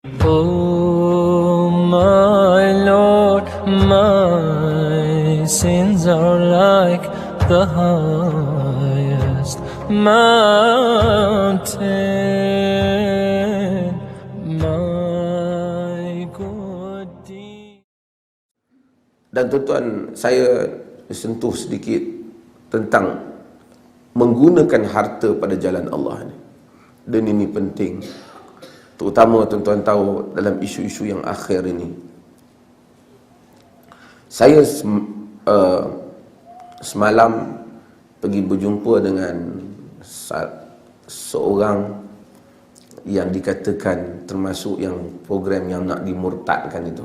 Oh my Lord, my sins are like the highest mountain. My good deed. Dan tuan-tuan, saya sentuh sedikit tentang menggunakan harta pada jalan Allah ni. Dan ini penting, terutama tuan-tuan tahu dalam isu-isu yang akhir ini. Saya semalam pergi berjumpa dengan seorang yang dikatakan termasuk yang program yang nak dimurtadkan itu.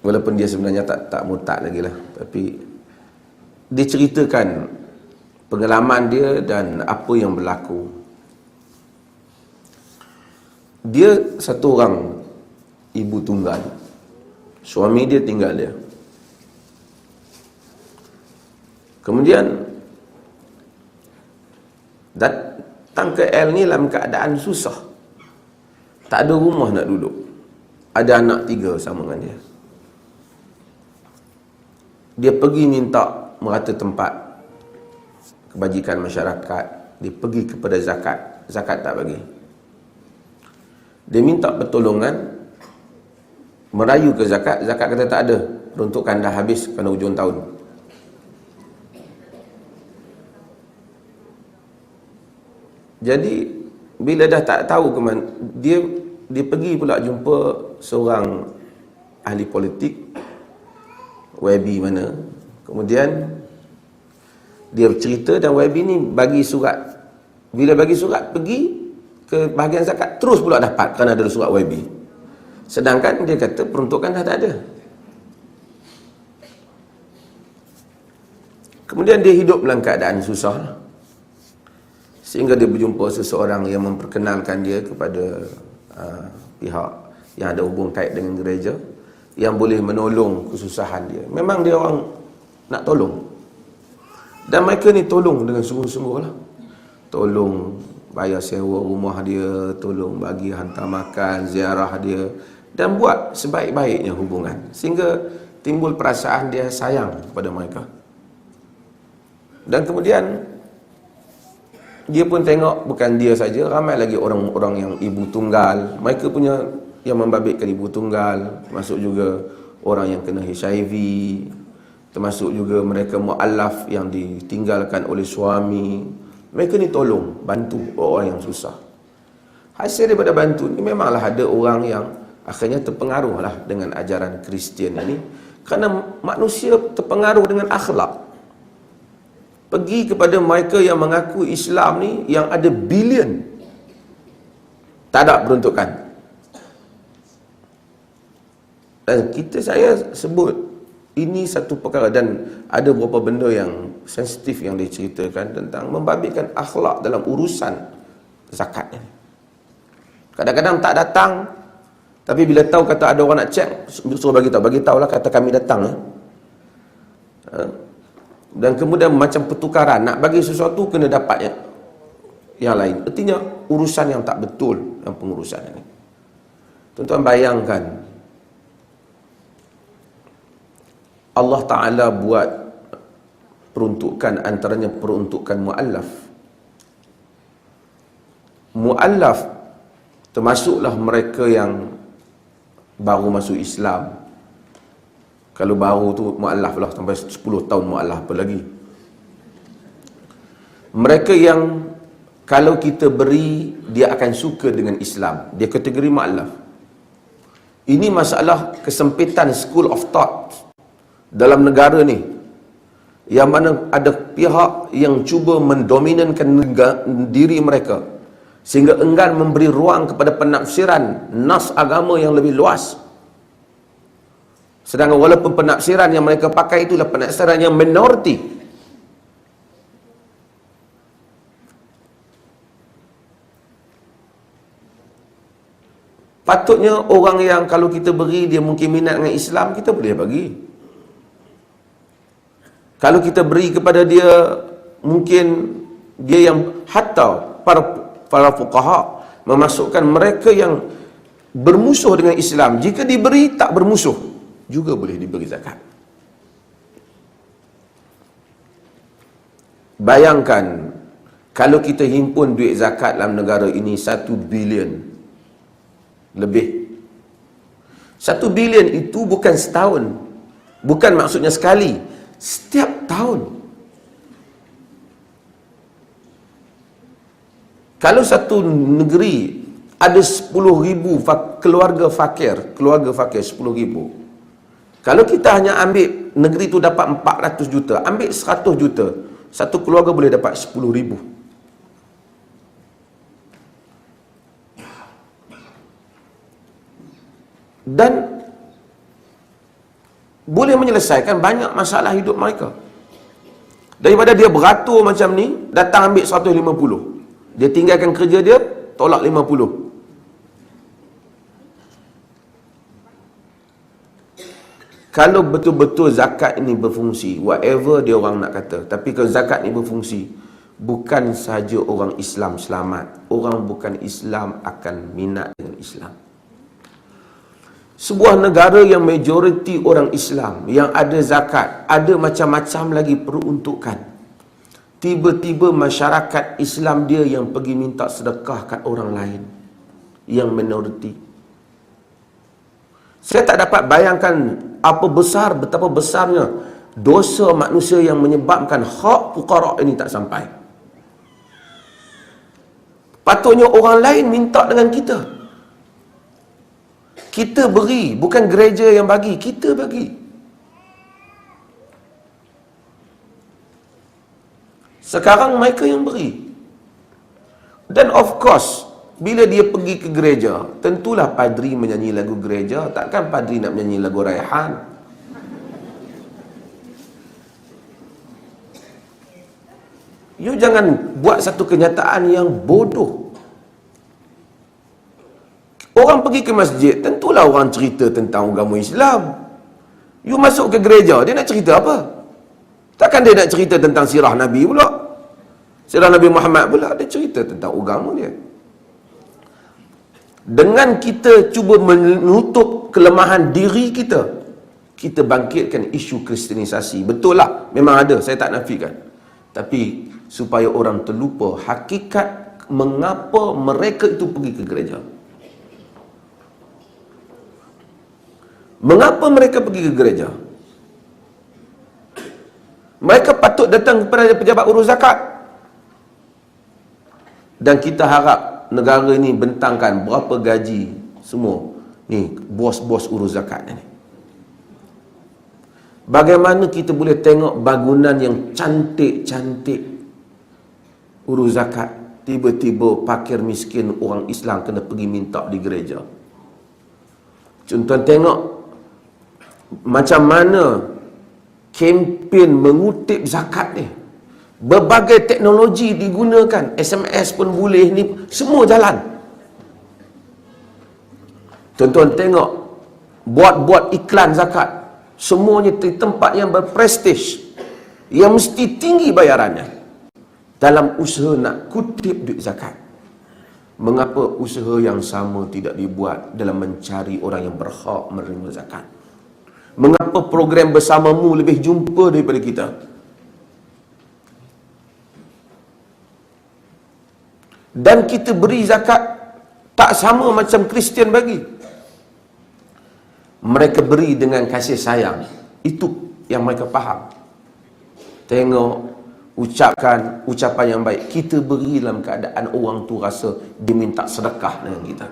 Walaupun dia sebenarnya tak murtad lagi lah, tapi dia ceritakan pengalaman dia dan apa yang berlaku. Dia satu orang ibu tunggal. Suami dia tinggal dia. Kemudian datang ke L ni dalam keadaan susah. Tak ada rumah nak duduk. Ada anak 3 sama dengan dia. Dia pergi minta merata tempat kebajikan masyarakat. Dia pergi kepada zakat. Zakat tak bagi. Dia minta pertolongan, merayu ke zakat. Zakat kata tak ada, peruntukan dah habis pada hujung tahun. Jadi bila dah tak tahu ke mana, dia pergi pula jumpa seorang ahli politik, YB mana. Kemudian dia bercerita dan YB ni bagi surat. Bila bagi surat, pergi ke bahagian zakat, terus pula dapat kerana ada surat YB. Sedangkan dia kata peruntukan dah tak ada. Kemudian dia hidup dalam keadaan susah, sehingga dia berjumpa seseorang yang memperkenalkan dia kepada pihak yang ada hubung kait dengan gereja, yang boleh menolong kesusahan dia. Memang dia orang nak tolong. Dan mereka ni tolong dengan sungguh-sungguh lah. Tolong bayar sewa rumah dia, tolong bagi hantar makan, ziarah dia, dan buat sebaik-baiknya hubungan. Sehingga timbul perasaan dia sayang kepada mereka. Dan kemudian dia pun tengok bukan dia saja, ramai lagi orang-orang yang ibu tunggal. Mereka punya yang membabitkan ibu tunggal, termasuk juga orang yang kena HIV, termasuk juga mereka mu'allaf yang ditinggalkan oleh suami. Mereka ni tolong, bantu orang yang susah. Hasil daripada bantu ni memanglah ada orang yang akhirnya terpengaruh lah dengan ajaran Kristian ini, kerana manusia terpengaruh dengan akhlak. Pergi kepada mereka yang mengaku Islam ni, yang ada bilion, tak ada peruntukan. Dan saya sebut ini satu perkara, dan ada beberapa benda yang sensitif yang diceritakan tentang membabitkan akhlak dalam urusan zakat ni. Kadang-kadang tak datang, tapi bila tahu kata ada orang nak cek, suruh bagi tahu lah, kata kami datang. Dan kemudian macam pertukaran, nak bagi sesuatu kena dapat yang lain. Artinya urusan yang tak betul dalam pengurusan ini. Tuan-tuan bayangkan, Allah Ta'ala buat peruntukan, antaranya peruntukan mu'allaf. Mu'allaf termasuklah mereka yang baru masuk Islam. Kalau baru tu mu'allaf lah, sampai 10 tahun mu'allaf apa lagi. Mereka yang kalau kita beri, dia akan suka dengan Islam. Dia kategori mu'allaf. Ini masalah kesempitan school of thought dalam negara ni, yang mana ada pihak yang cuba mendominankan diri mereka, sehingga enggan memberi ruang kepada penafsiran nas agama yang lebih luas. Sedangkan walaupun penafsiran yang mereka pakai itulah penafsiran yang minoriti. Patutnya orang yang kalau kita beri dia mungkin minat dengan Islam, kita boleh bagi. Kalau kita beri kepada dia mungkin Dia yang hatta para fuqaha memasukkan mereka yang bermusuh dengan Islam, jika diberi tak bermusuh, juga boleh diberi zakat. Bayangkan kalau kita himpun duit zakat dalam negara ini 1 bilion lebih. 1 bilion itu bukan setahun, bukan maksudnya sekali, setiap tahun. Kalau satu negeri ada 10,000 keluarga fakir 10,000. Kalau kita hanya ambil negeri itu dapat 400 juta, ambil 100 juta, satu keluarga boleh dapat 10,000. Dan boleh menyelesaikan banyak masalah hidup mereka. Daripada dia beratur macam ni, datang ambil 150, dia tinggalkan kerja dia, tolak 50. Kalau betul-betul zakat ini berfungsi, whatever dia orang nak kata, tapi kalau zakat ini berfungsi, bukan sahaja orang Islam selamat, orang bukan Islam akan minat dengan Islam. Sebuah negara yang majoriti orang Islam, yang ada zakat, ada macam-macam lagi peruntukan, tiba-tiba masyarakat Islam dia yang pergi minta sedekah kat orang lain yang minoriti. Saya tak dapat bayangkan betapa besarnya dosa manusia yang menyebabkan hak fuqara ini tak sampai. Patutnya orang lain minta dengan kita. Kita beri, bukan gereja yang bagi, kita bagi. Sekarang mereka yang beri. Dan of course, bila dia pergi ke gereja, tentulah padri menyanyi lagu gereja, takkan padri nak menyanyi lagu Raihan. You jangan buat satu kenyataan yang bodoh. Orang pergi ke masjid, tentulah orang cerita tentang agama Islam. You masuk ke gereja, dia nak cerita apa? Takkan dia nak cerita tentang sirah Nabi pula, sirah Nabi Muhammad pula. Dia cerita tentang agama dia. Dengan kita cuba menutup kelemahan diri kita, kita bangkitkan isu kristenisasi. Betul lah, memang ada, saya tak nafikan. Tapi supaya orang terlupa hakikat mengapa mereka itu pergi ke gereja. Mengapa mereka pergi ke gereja? Mereka patut datang kepada pejabat urus zakat. Dan kita harap negara ini bentangkan berapa gaji semua ni bos-bos urus zakat ni. Bagaimana kita boleh tengok bangunan yang cantik-cantik urus zakat, tiba-tiba fakir miskin orang Islam kena pergi minta di gereja. Contoh tengok macam mana kempen mengutip zakat ni. Berbagai teknologi digunakan, SMS pun boleh, ni semua jalan. Tuan-tuan tengok, buat iklan zakat, semuanya di tempat yang berprestij, yang mesti tinggi bayarannya, dalam usaha nak kutip duit zakat. Mengapa usaha yang sama tidak dibuat dalam mencari orang yang berhak menerima zakat? Mengapa program bersamamu lebih jumpa daripada kita? Dan kita beri zakat tak sama macam Kristian bagi. Mereka beri dengan kasih sayang. Itu yang mereka faham. Tengok, ucapkan ucapan yang baik. Kita beri dalam keadaan orang tu rasa dia minta sedekah dengan kita.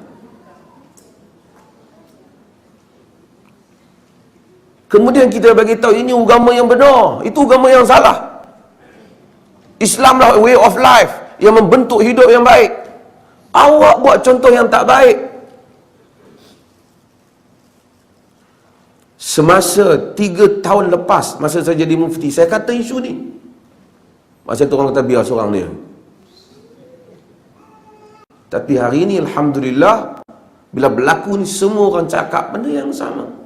Kemudian kita bagi tahu ini agama yang benar, itu agama yang salah. Islam lah way of life yang membentuk hidup yang baik. Awak buat contoh yang tak baik. Semasa 3 tahun lepas, masa saya jadi mufti, saya kata isu ni. Masa tu orang kata biar seorang dia. Tapi hari ini Alhamdulillah, bila berlaku ni semua orang cakap benda yang sama.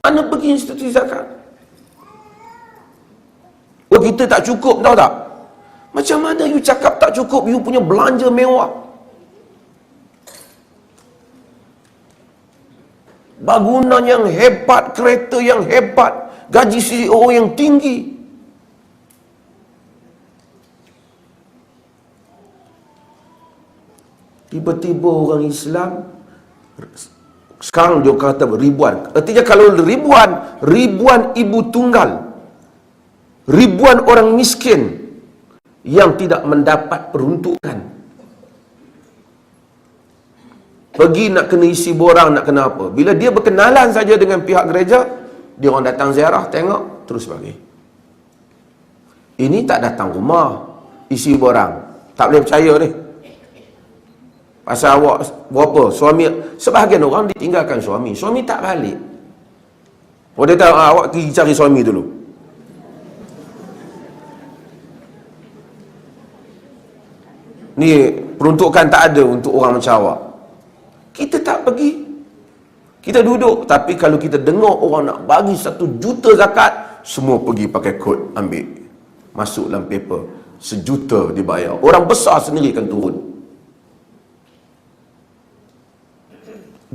Mana pergi institusi zakat? Oh, kita tak cukup, tahu tak? Macam mana you cakap tak cukup, you punya belanja mewah, bangunan yang hebat, kereta yang hebat, gaji CEO yang tinggi. Tiba-tiba orang Islam sekarang dia kata ribuan. Artinya kalau ribuan ibu tunggal, ribuan orang miskin yang tidak mendapat peruntukan, pergi nak kena isi borang, nak kena apa. Bila dia berkenalan saja dengan pihak gereja, dia orang datang ziarah, tengok, terus bagi. Ini tak datang rumah, isi borang. Tak boleh percaya ni. Pasal awak berapa? Suami, sebahagian orang ditinggalkan suami. Suami tak balik. Oh, dia tahu, awak pergi cari suami dulu. Ni peruntukan tak ada untuk orang macam awak. Kita tak pergi. Kita duduk. Tapi kalau kita dengar orang nak bagi 1 juta zakat, semua pergi pakai kod, ambil. Masuk dalam paper. 1 juta dibayar. Orang besar sendiri akan turun.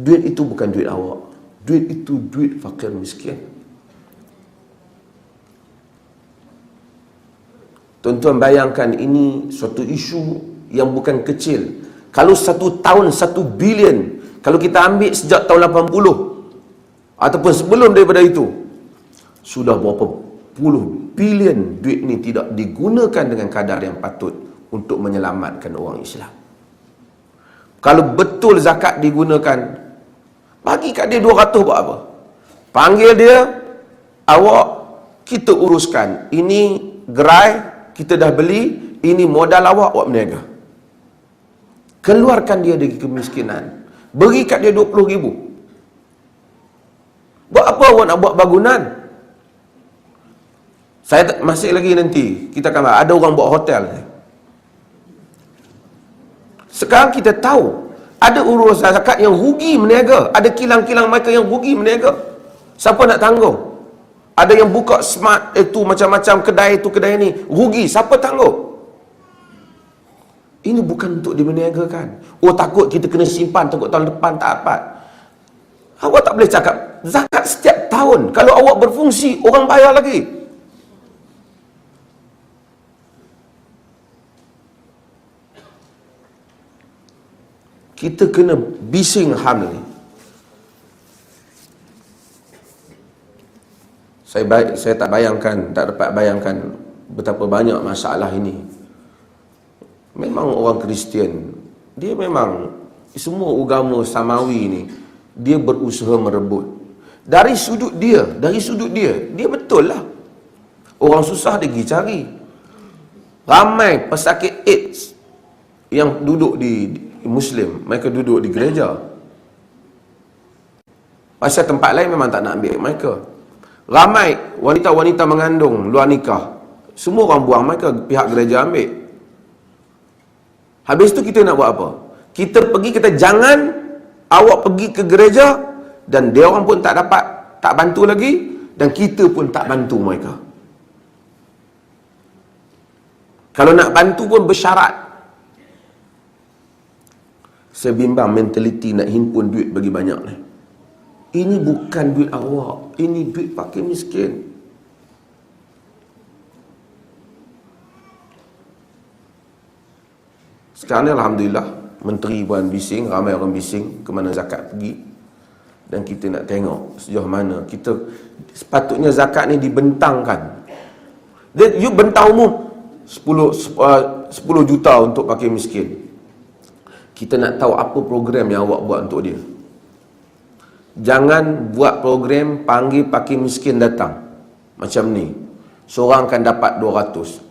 Duit itu bukan duit awak. Duit itu duit fakir miskin. Tuan-tuan bayangkan, ini suatu isu yang bukan kecil. Kalau 1 tahun 1 bilion, kalau kita ambil sejak tahun 80 ataupun sebelum daripada itu, sudah berapa puluh bilion duit ni tidak digunakan dengan kadar yang patut untuk menyelamatkan orang Islam. Kalau betul zakat digunakan, bagi kat dia 200 buat apa? Panggil dia, awak, kita uruskan. Ini gerai, kita dah beli, ini modal awak berniaga. Keluarkan dia dari kemiskinan. Beri kat dia 20,000. Buat apa awak nak buat bangunan? Saya masih lagi nanti, kita akan ada orang buat hotel. Sekarang kita tahu, ada urusan zakat yang rugi meniaga. Ada kilang-kilang mereka yang rugi meniaga. Siapa nak tanggung? Ada yang buka smart itu macam-macam kedai itu kedai ni, rugi. Siapa tanggung? Ini bukan untuk dimeniagakan. Oh, takut kita kena simpan, takut tahun depan tak dapat. Awak tak boleh cakap zakat setiap tahun. Kalau awak berfungsi, orang bayar lagi. Kita kena bising hal ni. Saya tak dapat bayangkan betapa banyak masalah ini. Memang orang Kristian, dia memang semua agama samawi ni, dia berusaha merebut. Dari sudut dia, dia betul lah. Orang susah dia pergi cari. Ramai pesakit AIDS yang duduk di Muslim, mereka duduk di gereja. Pasal tempat lain memang tak nak ambil mereka. Ramai wanita-wanita mengandung luar nikah, semua orang buang mereka, pihak gereja ambil. Habis tu kita nak buat apa? Kita pergi, kita jangan awak pergi ke gereja, dan dia orang pun tak bantu lagi, dan kita pun tak bantu mereka. Kalau nak bantu pun bersyarat. Saya bimbang mentaliti nak himpun duit bagi banyak ni. Ini bukan duit awak, ini duit fakir miskin. Sekarang ni Alhamdulillah, Menteri pun bising, ramai orang bising ke mana zakat pergi. Dan kita nak tengok sejauh mana kita, sepatutnya zakat ni dibentangkan. Dia bentang umum 10 juta untuk fakir miskin. Kita nak tahu apa program yang awak buat untuk dia. Jangan buat program panggil fakir miskin datang macam ni, seorang akan dapat 200.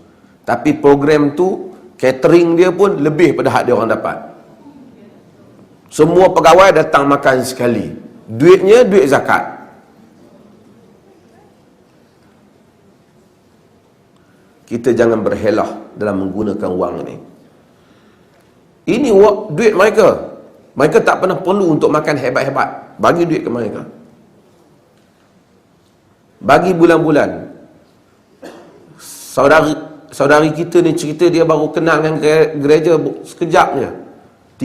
Tapi program tu, catering dia pun lebih pada hak dia orang dapat. Semua pegawai datang makan sekali. Duitnya duit zakat. Kita jangan berhelah dalam menggunakan wang ini. Ini duit mereka. Mereka tak pernah perlu untuk makan hebat-hebat. Bagi duit ke mereka. Bagi bulan-bulan. Saudara saudari kita ni cerita dia baru kenal dengan gereja sekejap je,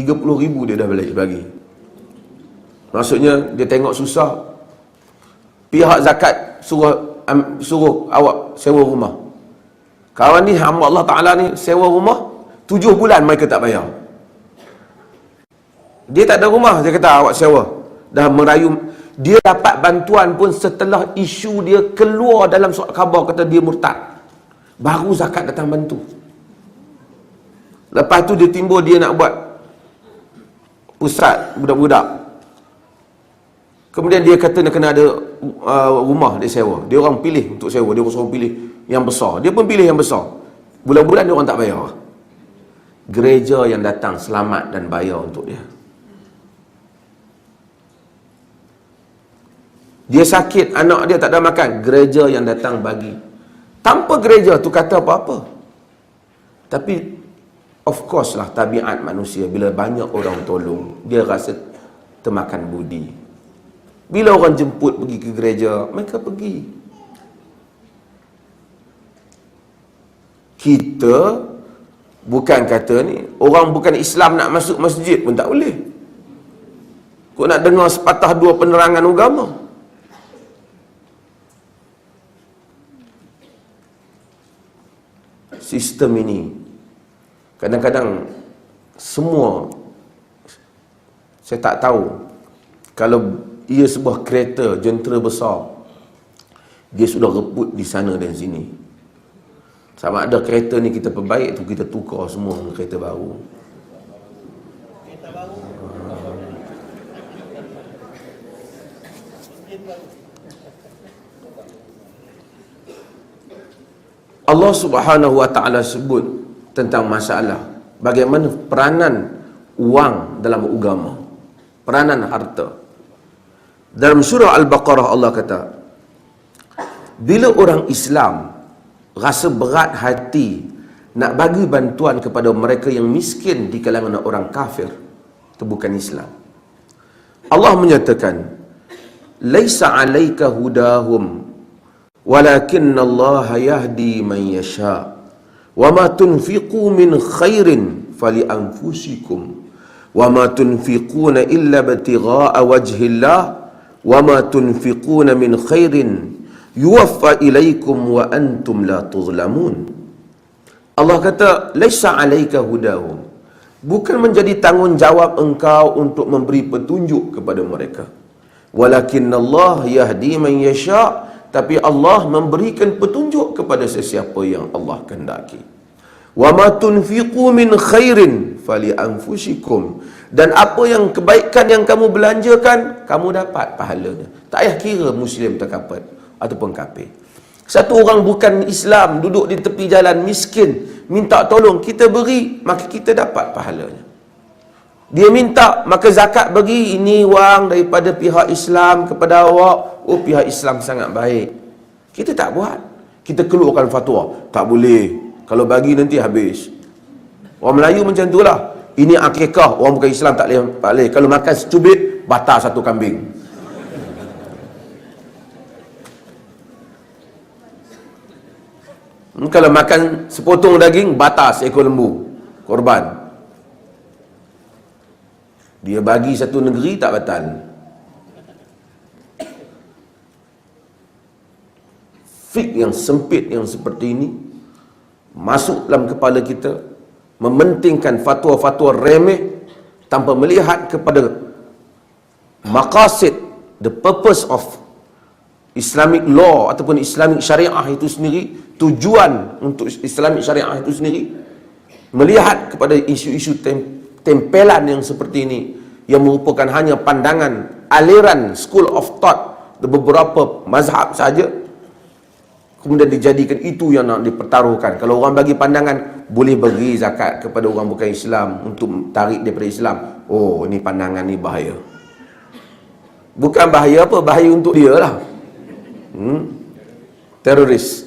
30,000 dia dah bagi. Maksudnya dia tengok susah, pihak zakat suruh awak sewa rumah. Kawan ni hamba Allah Ta'ala ni sewa rumah 7 bulan mereka tak bayar. Dia tak ada rumah, dia kata awak sewa. Dah merayu. Dia dapat bantuan pun setelah isu dia keluar dalam surat khabar kata dia murtad. Baru zakat datang bantu. Lepas tu dia timbul dia nak buat pusat budak-budak. Kemudian dia kata nak kena ada rumah dia sewa. Dia orang pilih untuk sewa. Dia suruh pilih yang besar. Dia pun pilih yang besar. Bulan-bulan dia orang tak bayar. Gereja yang datang selamat dan bayar untuk dia. Dia sakit, anak dia tak ada makan. Gereja yang datang bagi. Tanpa gereja tu kata apa-apa. Tapi of course lah tabiat manusia. Bila banyak orang tolong, dia rasa termakan budi. Bila orang jemput pergi ke gereja, mereka pergi. Kita bukan kata ni, orang bukan Islam nak masuk masjid pun tak boleh. Kau nak dengar sepatah dua penerangan agama. Sistem ini kadang-kadang semua, saya tak tahu kalau ia sebuah kereta jentera besar, dia sudah rebut di sana dan sini. Sama ada kereta ni kita perbaik tu, kita tukar semua dengan kereta baru. Allah Subhanahu wa ta'ala sebut tentang masalah bagaimana peranan wang dalam agama, peranan harta. Dalam surah Al-Baqarah Allah kata, bila orang Islam rasa berat hati nak bagi bantuan kepada mereka yang miskin di kalangan orang kafir, itu bukan Islam. Allah menyatakan, laisa 'alaika hudahum walakinna Allah yahdi man yasha wa ma tunfiqu min khairin fali anfusikum wa ma tunfiquna illa ibtigha'a wajhillah wa ma tunfiquna min khairin yuwaffa ilaikum wa antum la tuzlamun. Allah kata, laisa 'alaika hudahum, bukan menjadi tanggungjawab engkau untuk memberi petunjuk kepada mereka. Walakinna Allah yahdi man yasha, tapi Allah memberikan petunjuk kepada sesiapa yang Allah kehendaki. Wa ma tunfiqu min khairin fali anfusikum, dan apa yang kebaikan yang kamu belanjakan, kamu dapat pahalanya. Tak payah kira Muslim terkapit ataupun kafir. Satu orang bukan Islam duduk di tepi jalan miskin, minta tolong, kita beri, maka kita dapat pahalanya. Dia minta, maka zakat bagi, ini wang daripada pihak Islam kepada awak. Oh, pihak Islam sangat baik. Kita tak buat. Kita keluarkan fatwa, tak boleh, kalau bagi nanti habis. Orang Melayu macam itulah. Ini akikah, orang bukan Islam tak boleh. Kalau makan secubit, batal satu kambing. Kalau makan sepotong daging, batal seekor lembu, korban. Dia bagi satu negeri, tak batal. Fik yang sempit yang seperti ini masuk dalam kepala kita, mementingkan fatwa-fatwa remeh tanpa melihat kepada maqasid, the purpose of Islamic law ataupun Islamic syariah itu sendiri, tujuan untuk Islamic syariah itu sendiri, melihat kepada isu-isu tempelan yang seperti ini, yang merupakan hanya pandangan aliran school of thought beberapa mazhab saja, kemudian dijadikan itu yang nak dipertaruhkan. Kalau orang bagi pandangan, boleh bagi zakat kepada orang bukan Islam untuk tarik daripada Islam, oh, ini pandangan ni bahaya. Bukan bahaya apa, bahaya untuk dia lah. Teroris.